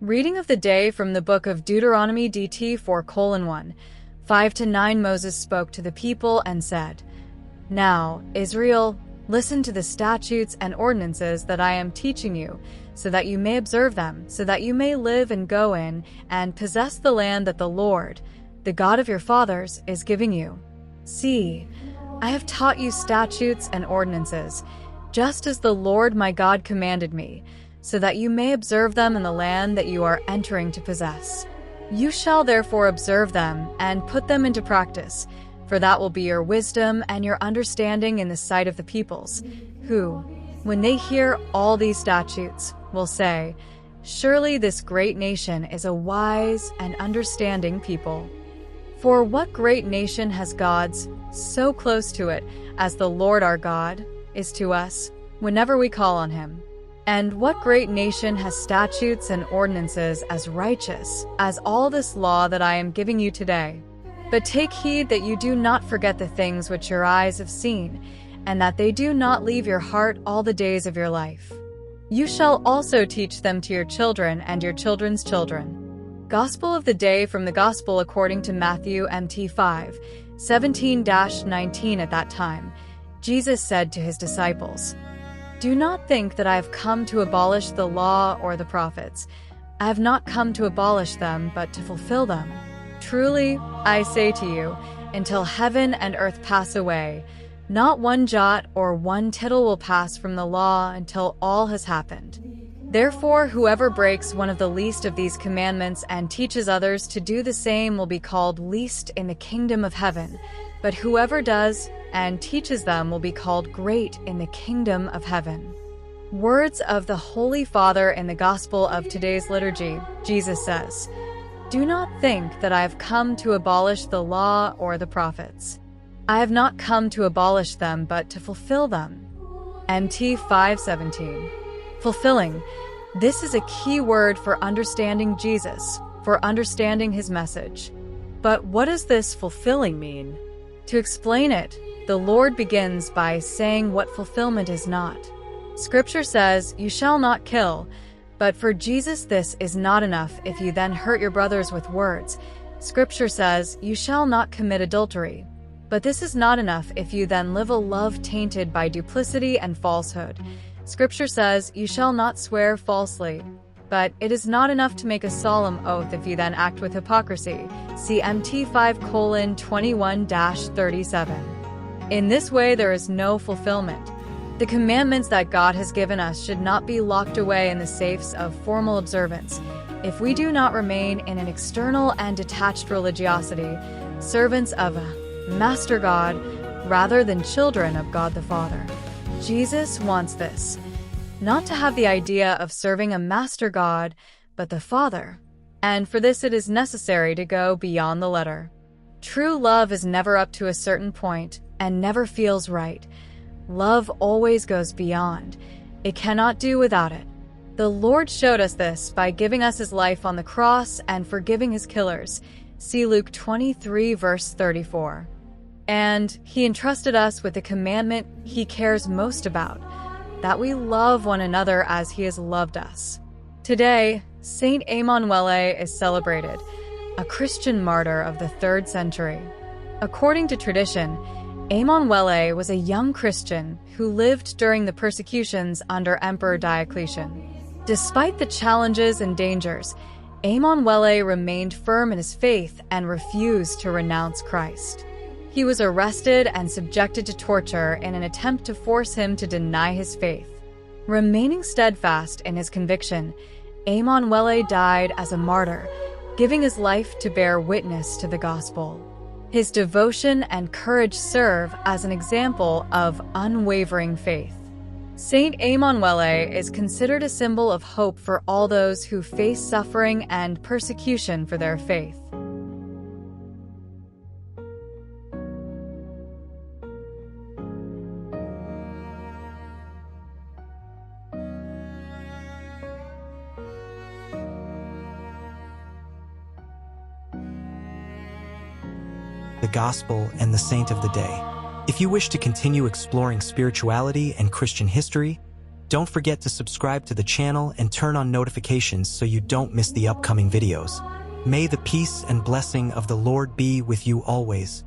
Reading of the day from the book of Deuteronomy DT 4:1. 5-9 Moses spoke to the people and said, Now, Israel, listen to the statutes and ordinances that I am teaching you, so that you may observe them, so that you may live and go in and possess the land that the Lord, the God of your fathers, is giving you. See, I have taught you statutes and ordinances, just as the Lord my God commanded me, so that you may observe them in the land that you are entering to possess. You shall therefore observe them and put them into practice, for that will be your wisdom and your understanding in the sight of the peoples, who, when they hear all these statutes, will say, Surely this great nation is a wise and understanding people. For what great nation has gods so close to it as the Lord our God is to us whenever we call on him? And what great nation has statutes and ordinances as righteous as all this law that I am giving you today? But take heed that you do not forget the things which your eyes have seen, and that they do not leave your heart all the days of your life. You shall also teach them to your children and your children's children. Gospel of the day from the Gospel according to Matthew MT 5:17-19. At that time, Jesus said to his disciples, Do not think that I have come to abolish the law or the prophets. I have not come to abolish them, but to fulfill them. Truly, I say to you, until heaven and earth pass away, not one jot or one tittle will pass from the law until all has happened. Therefore, whoever breaks one of the least of these commandments and teaches others to do the same will be called least in the kingdom of heaven, but whoever does and teaches them will be called great in the kingdom of heaven. Words of the Holy Father in the Gospel of today's liturgy. Jesus says, Do not think that I have come to abolish the law or the prophets. I have not come to abolish them, but to fulfill them. MT 5:17. Fulfilling. This is a key word for understanding Jesus, for understanding his message. But what does this fulfilling mean? To explain it, the Lord begins by saying what fulfillment is not. Scripture says, You shall not kill, but for Jesus this is not enough if you then hurt your brothers with words. Scripture says, You shall not commit adultery, but this is not enough if you then live a love tainted by duplicity and falsehood. Scripture says, You shall not swear falsely, but it is not enough to make a solemn oath if you then act with hypocrisy. See MT 5:21-37. In this way there is no fulfillment. The commandments that God has given us should not be locked away in the safes of formal observance. If we do not remain in an external and detached religiosity, servants of a Master God, rather than children of God the Father. Jesus wants this, not to have the idea of serving a Master God, but the Father. And for this it is necessary to go beyond the letter. True love is never up to a certain point and never feels right. Love always goes beyond. It cannot do without it. The Lord showed us this by giving us his life on the cross and forgiving his killers. See Luke 23:34. And he entrusted us with the commandment he cares most about, that we love one another as he has loved us. Today, Saint Emanuele is celebrated, a Christian martyr of the 3rd century. According to tradition, Emanuele was a young Christian who lived during the persecutions under Emperor Diocletian. Despite the challenges and dangers, Emanuele remained firm in his faith and refused to renounce Christ. He was arrested and subjected to torture in an attempt to force him to deny his faith. Remaining steadfast in his conviction, Emanuele died as a martyr, giving his life to bear witness to the gospel. His devotion and courage serve as an example of unwavering faith. Saint Emanuele is considered a symbol of hope for all those who face suffering and persecution for their faith. The Gospel and the Saint of the Day. If you wish to continue exploring spirituality and Christian history, Don't forget to subscribe to the channel and turn on notifications so you don't miss the upcoming videos. May the peace and blessing of the Lord be with you always.